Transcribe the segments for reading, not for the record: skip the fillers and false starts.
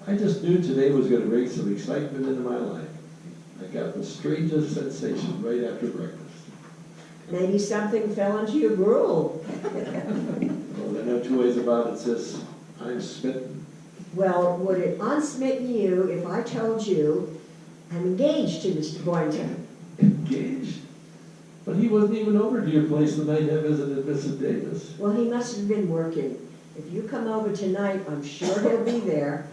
I just knew today was going to bring some excitement into my life. I got the strangest sensation right after breakfast. Maybe something fell into your gruel. Well, I know two ways about it, sis. I'm smitten. Well, would it unsmitten you if I told you I'm engaged to Mr. Boynton? Engaged? But he wasn't even over to your place the night I visited Mrs. Davis. Well, he must have been working. If you come over tonight, I'm sure he'll be there.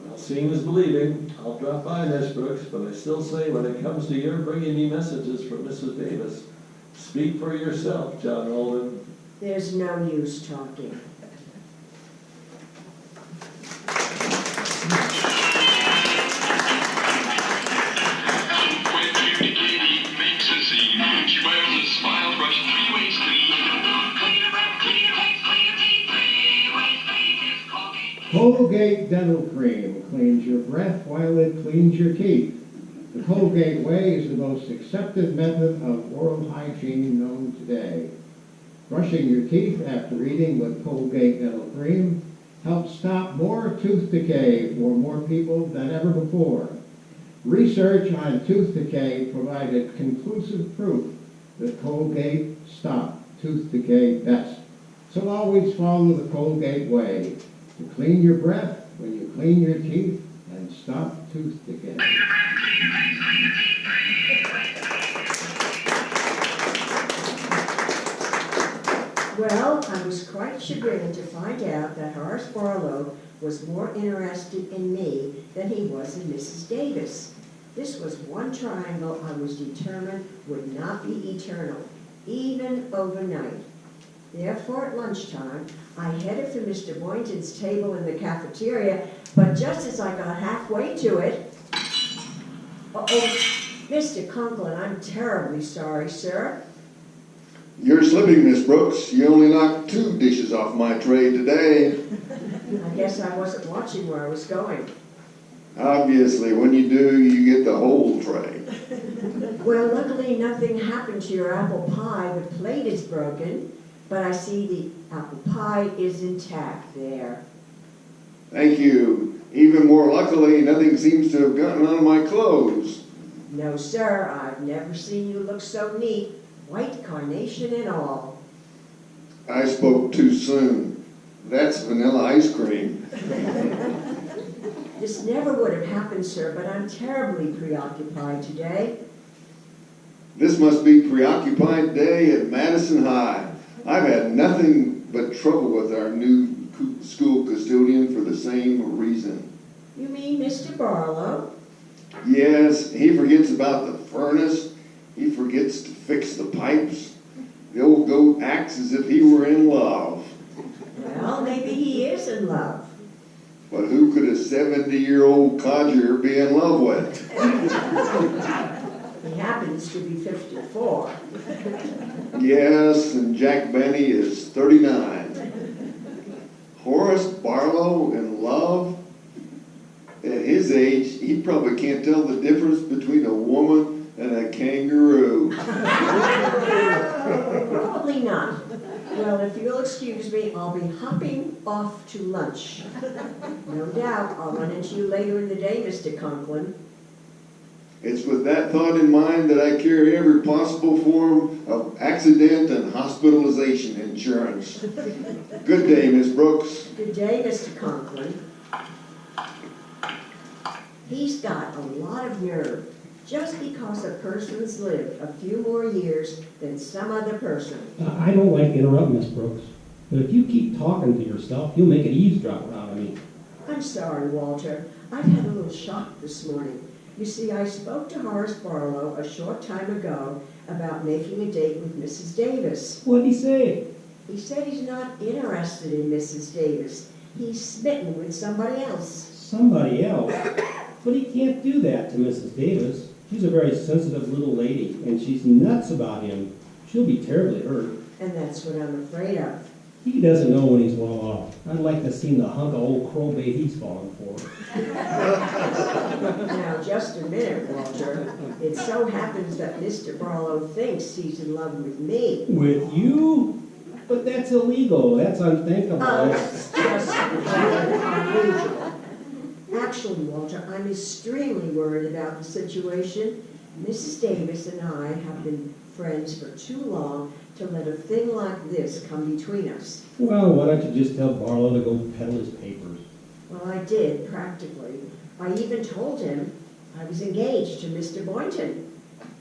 Well, seeing is believing. I'll drop by, Miss Brooks, but I still say when it comes to your bringing me messages from Mrs. Davis, speak for yourself, John Olin. There's no use talking. Colgate Dental Cream cleans your breath while it cleans your teeth. The Colgate Way is the most accepted method of oral hygiene known today. Brushing your teeth after eating with Colgate Dental Cream helps stop more tooth decay for more people than ever before. Research on tooth decay provided conclusive proof that Colgate stopped tooth decay best. So always follow the Colgate Way to clean your breath when you clean your teeth and stop tooth decay. Well, I was quite chagrined to find out that Horace Barlow was more interested in me than he was in Mrs. Davis. This was one triangle I was determined would not be eternal, even overnight. Therefore, at lunchtime, I headed for Mr. Boynton's table in the cafeteria, but just as I got halfway to it, Mr. Conklin, I'm terribly sorry, sir. You're slipping, Miss Brooks. You only knocked 2 dishes off my tray today. I guess I wasn't watching where I was going. Obviously, when you do, you get the whole tray. Well, luckily nothing happened to your apple pie. The plate is broken, but I see the apple pie is intact there. Thank you. Even more luckily, nothing seems to have gotten on my clothes. No, sir, I've never seen you look so neat. White carnation and all. I spoke too soon. That's vanilla ice cream. This never would have happened, sir, but I'm terribly preoccupied today. This must be preoccupied day at Madison High. I've had nothing but trouble with our new school custodian for the same reason. You mean Mr. Barlow? Yes, he forgets about the furnace. He forgets to fix the pipes. The old goat acts as if he were in love. Well, maybe he is in love. But who could a 70-year-old codger be in love with? He happens to be 54. Yes, and Jack Benny is 39. Horace Barlow in love? At his age, he probably can't tell the difference between a woman and a kangaroo. Probably not. Well, if you'll excuse me, I'll be hopping off to lunch. No doubt I'll run into you later in the day, Mr. Conklin. It's with that thought in mind that I carry every possible form of accident and hospitalization insurance. Good day, Miss Brooks. Good day, Mr. Conklin. He's got a lot of nerve. Just because a person's lived a few more years than some other person. I don't like to interrupt, Miss Brooks, but if you keep talking to yourself, you'll make an eavesdropper out of me. I'm sorry, Walter. I've had a little shock this morning. You see, I spoke to Horace Barlow a short time ago about making a date with Mrs. Davis. What'd he say? He said he's not interested in Mrs. Davis. He's smitten with somebody else. Somebody else? But he can't do that to Mrs. Davis. She's a very sensitive little lady, and she's nuts about him. She'll be terribly hurt. And that's what I'm afraid of. He doesn't know when he's well off. I'd like to see the hunk of old crow bait he's falling for. Now, just a minute, Walter. It so happens that Mr. Barlow thinks he's in love with me. With you? But that's illegal. That's unthinkable. Oh, it's just unusual. Actually, Walter, I'm extremely worried about the situation. Mrs. Davis and I have been friends for too long to let a thing like this come between us. Well, why don't you just tell Barlow to go peddle his papers? Well, I did, practically. I even told him I was engaged to Mr. Boynton.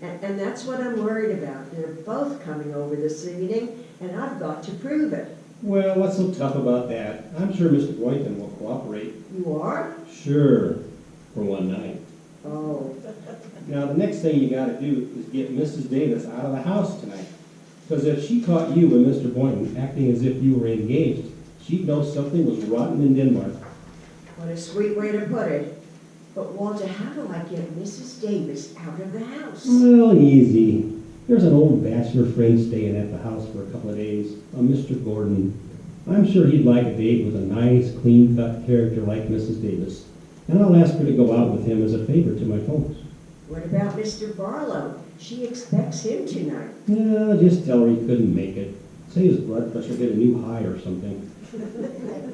And that's what I'm worried about. They're both coming over this evening, and I've got to prove it. Well, what's so tough about that? I'm sure Mr. Boynton will cooperate. You are? Sure, for one night. Oh, Now, the next thing you gotta do is get Mrs. Davis out of the house tonight. Because if she caught you and Mr. Boynton acting as if you were engaged, she'd know something was rotten in Denmark. what a sweet way to put it. But Walter, how do I get Mrs. Davis out of the house? Well, easy. There's an old bachelor friend staying at the house for a couple of days, a Mr. Gordon. I'm sure he'd like a date with a nice, clean-cut character like Mrs. Davis. And I'll ask her to go out with him as a favor to my folks. What about Mr. Barlow? She expects him tonight. Yeah, just tell her he couldn't make it. Say his blood pressure hit a new high or something.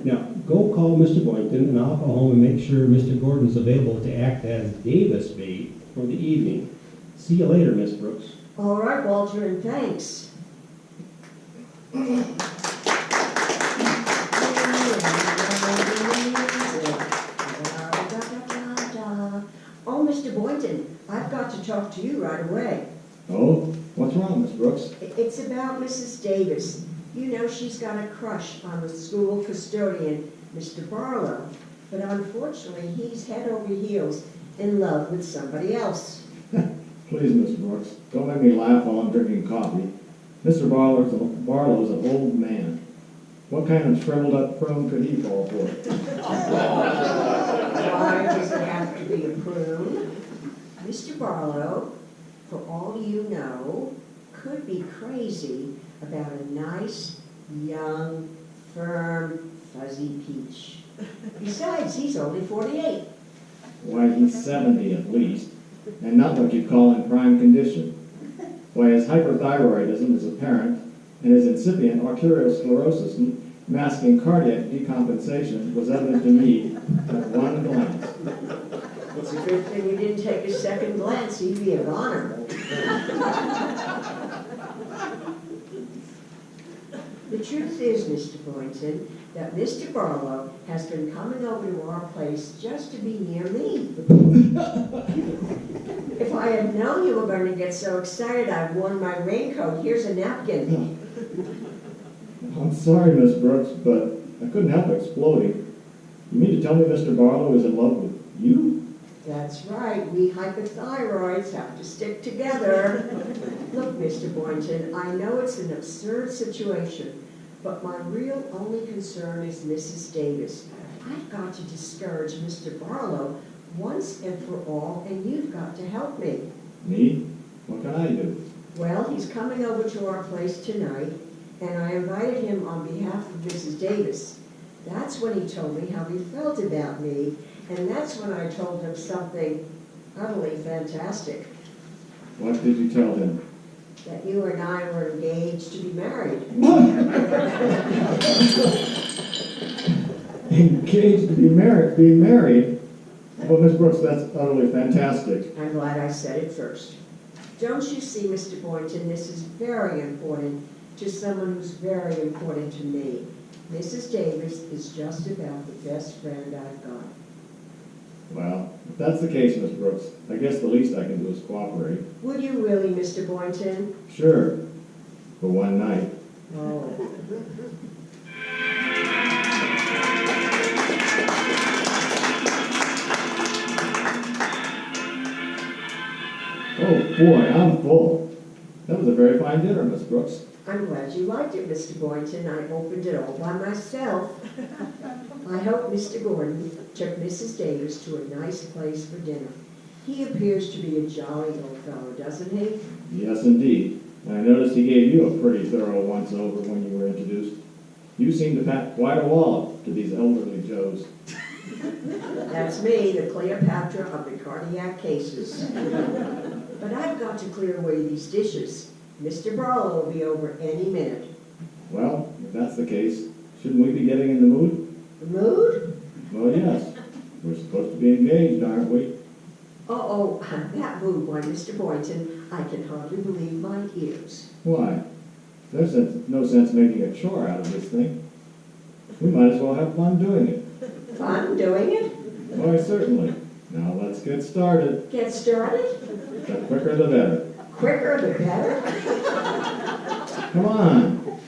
Now, go call Mr. Boynton, and I'll go home and make sure Mr. Gordon's available to act as Davis bait for the evening. See you later, Miss Brooks. All right, Walter, and thanks. Oh, Mr. Boynton, I've got to talk to you right away. Oh, what's wrong, Miss Brooks? It's about Mrs. Davis. You know she's got a crush on the school custodian, Mr. Barlow. But unfortunately, he's head over heels in love with somebody else. Please, Miss Brooks, don't make me laugh while I'm drinking coffee. Mr. Barlow's an old man. What kind of shriveled up prune could he fall for? Why does it have to be a prune? Mr. Barlow, for all you know, could be crazy about a nice, young, firm, fuzzy peach. Besides, he's only 48. Why, he's 70 at least, and not what you'd call in prime condition. Why, his hyperthyroidism is apparent, and his incipient arteriosclerosis masking cardiac decompensation was evident to me at one glance. It's a good thing you didn't take a second glance, he'd be a goner. The truth is, Mr. Boynton, that Mr. Barlow has been coming over to our place just to be near me. If I had known you were going to get so excited, I'd worn my raincoat. Here's a napkin. I'm sorry, Miss Brooks, but I couldn't help exploding. You mean to tell me Mr. Barlow is in love with you? That's right, we hypothyroids have to stick together. Look, Mr. Boynton, I know it's an absurd situation, but my real only concern is Mrs. Davis. I've got to discourage Mr. Barlow once and for all, and you've got to help me. Me? What can I do? Well, he's coming over to our place tonight, and I invited him on behalf of Mrs. Davis. That's when he told me how he felt about me, and that's when I told him something utterly fantastic, What did you tell him? that you and I were engaged to be married. Engaged to be married? Be married? Well, Miss Brooks, that's utterly fantastic. I'm glad I said it first. Don't you see, Mr. Boynton, this is very important to someone who's very important to me. Mrs. Davis is just about the best friend I've got. Well, if that's the case, Miss Brooks, I guess the least I can do is cooperate. Would you really, Mr. Boynton? Sure, for one night. Oh. Oh, boy, I'm full. That was a very fine dinner, Miss Brooks. I'm glad you liked it, Mr. Boynton. I opened it all by myself. I hope Mr. Gordon took Mrs. Davis to a nice place for dinner. He appears to be a jolly old fellow, doesn't he? Yes, indeed. And I noticed he gave you a pretty thorough once-over when you were introduced. You seem to pack quite a wallop to these elderly Joes. That's me, the Cleopatra of the cardiac cases. But I've got to clear away these dishes. Mr. Barlow will be over any minute. Well, if that's the case, shouldn't we be getting in the mood? The mood? Well, yes. We're supposed to be engaged, aren't we? Oh, that mood, why, Mr. Boynton, I can hardly believe my ears. Why? There's no sense making a chore out of this thing. We might as well have fun doing it. Fun doing it? Why, certainly. Now let's get started. Get started? The quicker the better. Quicker the better? Come on.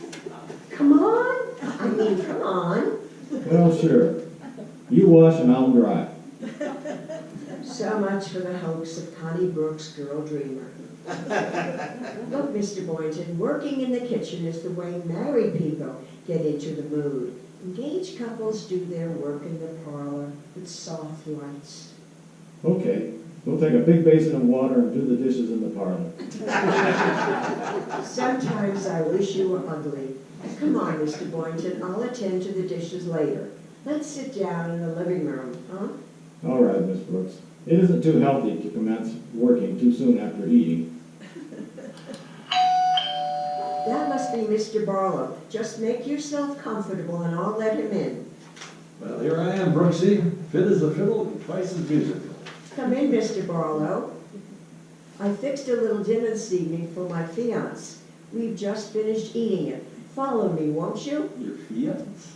Come on? I mean, come on. Well, sure. You wash and I'll dry. So much for the hopes of Connie Brooks, girl dreamer. Look, Mr. Boynton, working in the kitchen is the way married people get into the mood. Engaged couples do their work in the parlor with soft lights. Okay. We'll take a big basin of water and do the dishes in the parlor. Sometimes I wish you were ugly. Come on, Mr. Boynton, I'll attend to the dishes later. Let's sit down in the living room, huh? All right, Miss Brooks. It isn't too healthy to commence working too soon after eating. That must be Mr. Barlow. Just make yourself comfortable and I'll let him in. Well, here I am, Brooksy, fit as a fiddle and twice as musical. Come in, Mr. Barlow. I fixed a little dinner this evening for my fiancé. We've just finished eating it. Follow me, won't you? Your fiance?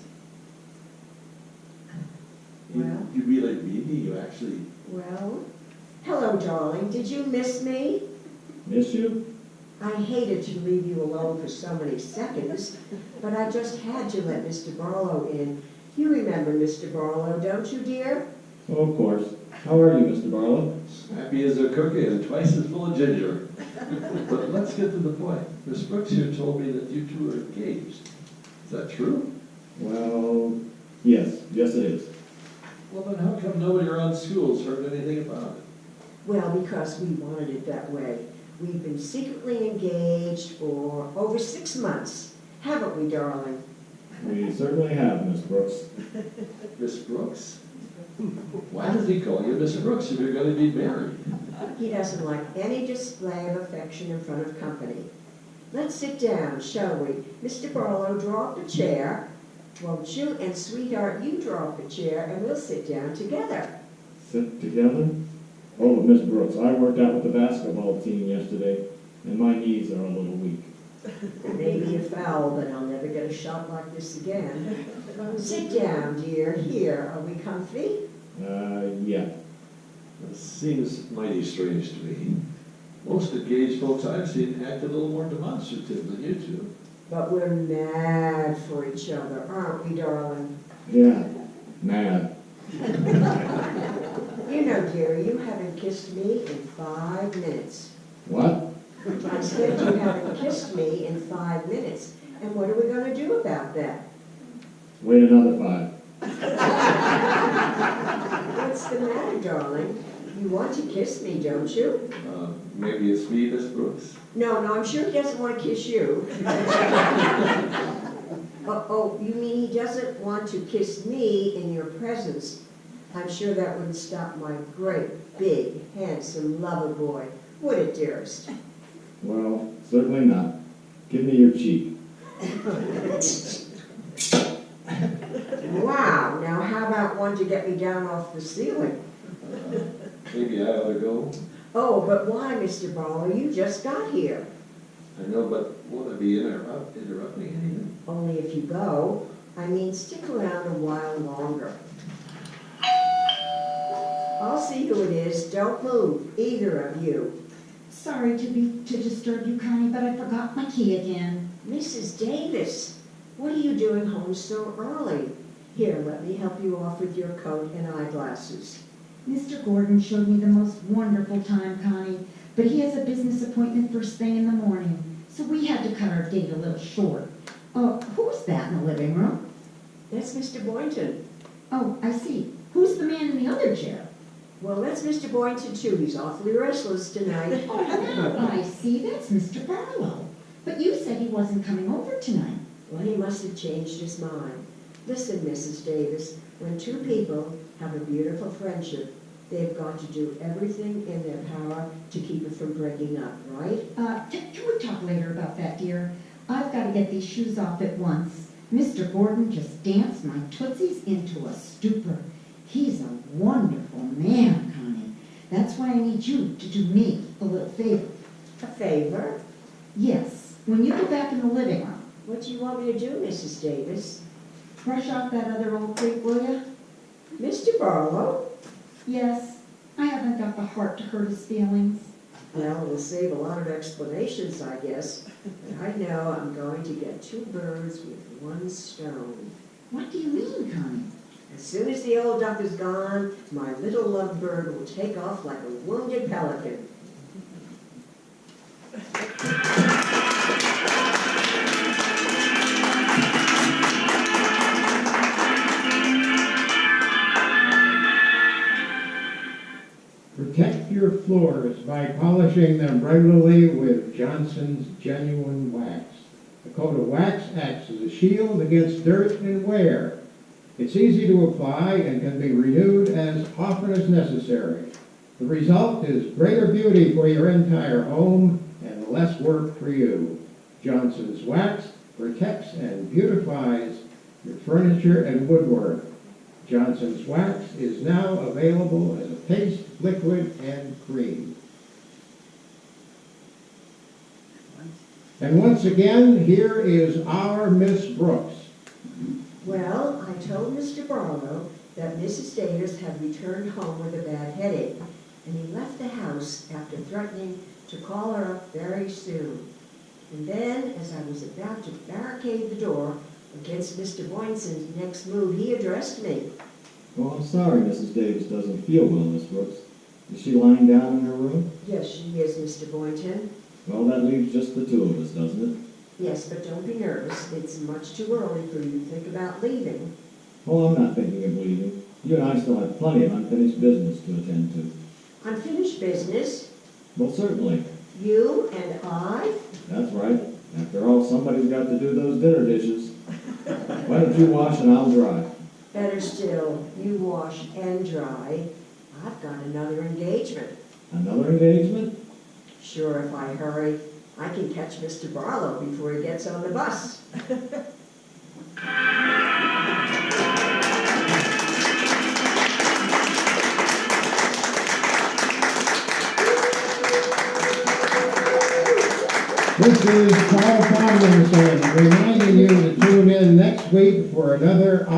Well? You really mean me? You actually... Well, hello, darling. Did you miss me? Miss you? I hated to leave you alone for so many seconds, but I just had to let Mr. Barlow in. You remember Mr. Barlow, don't you, dear? Oh, of course. How are you, Mr. Barlow? Happy as a cookie and twice as full of ginger. But let's get to the point. Miss Brooks here told me that you two are engaged. Is that true? Well, yes it is. Well, then how come nobody around school's heard anything about it? Well, because we wanted it that way. We've been secretly engaged for over 6 months. Haven't we, darling? We certainly have, Miss Brooks. Miss Brooks? Why does he call you Miss Brooks if you're going to be married? He doesn't like any display of affection in front of company. Let's sit down, shall we? Mr. Barlow, draw up a chair, won't you? And sweetheart, you draw up a chair and we'll sit down together. Sit together? Oh, Miss Brooks, I worked out with the basketball team yesterday, and my knees are a little weak. Maybe a foul, but I'll never get a shot like this again. Sit down, dear. Here, are we comfy? Yeah. This seems mighty strange to me. Most engaged folks I've seen act a little more demonstrative than you two. But we're mad for each other, aren't we, darling? Yeah. Mad. You know, dear, you haven't kissed me in 5 minutes. What? I said you haven't kissed me in 5 minutes. And what are we going to do about that? Wait another 5. What's the matter, darling? You want to kiss me, don't you? Maybe it's me, Miss Brooks. No, I'm sure he doesn't want to kiss you. Oh, you mean he doesn't want to kiss me in your presence? I'm sure that wouldn't stop my great, big, handsome lover boy, would it, dearest? Well, certainly not. Give me your cheek. Wow, now how about one to get me down off the ceiling? Maybe I ought to go. Oh, but why, Mr. Barlow? You just got here. I know, but won't I be interrupting anything? Only if you go. I mean, stick around a while longer. I'll see who it is. Don't move, either of you. Sorry to disturb you, Connie, but I forgot my key again. Mrs. Davis, what are you doing home so early? Here, let me help you off with your coat and eyeglasses. Mr. Gordon showed me the most wonderful time, Connie, but he has a business appointment first thing in the morning, so we had to cut our date a little short. Who's that in the living room? That's Mr. Boynton. Oh, I see. Who's the man in the other chair? Well, that's Mr. Boynton, too. He's awfully restless tonight. Oh, now I see. That's Mr. Barlow. But you said he wasn't coming over tonight. Well, he must have changed his mind. Listen, Mrs. Davis, when two people have a beautiful friendship, they've got to do everything in their power to keep it from breaking up, right? Can we talk later about that, dear? I've got to get these shoes off at once. Mr. Gordon just danced my tootsies into a stupor. He's a wonderful man, Connie. That's why I need you to do me a little favor. A favor? Yes, when you go back in the living room, What do you want me to do, Mrs. Davis? brush off that other old creep, will ya? Mr. Barlow? Yes, I haven't got the heart to hurt his feelings. Well, we'll save a lot of explanations, I guess. But I know I'm going to get two birds with one stone. What do you mean, Connie? As soon as the old duck is gone, my little lovebird will take off like a wounded pelican. Protect your floors by polishing them regularly with Johnson's Genuine Wax. A coat of wax acts as a shield against dirt and wear. It's easy to apply and can be renewed as often as necessary. The result is greater beauty for your entire home and less work for you. Johnson's Wax protects and beautifies your furniture and woodwork. Johnson's Wax is now available as a paste, liquid, and cream. And once again, here is our Miss Brooks. Well, I told Mr. Barlow that Mrs. Davis had returned home with a bad headache, and he left the house after threatening to call her up very soon. And then, as I was about to barricade the door against Mr. Boynson's next move, he addressed me. Well, I'm sorry Mrs. Davis doesn't feel well, Miss Brooks. Is she lying down in her room? Yes, she is, Mr. Boynton. Well, that leaves just the two of us, doesn't it? Yes, but don't be nervous. It's much too early for you to think about leaving. Well, I'm not thinking of leaving. You and I still have plenty of unfinished business to attend to. Unfinished business? Well, certainly. You and I? That's right. After all, somebody's got to do those dinner dishes. Why don't you wash and I'll dry? Better still, you wash and dry. I've got another engagement. Another engagement? Sure, if I hurry, I can catch Mr. Barlow before he gets on the bus. This is Paul Tomlinson reminding you to tune in next week for another hour.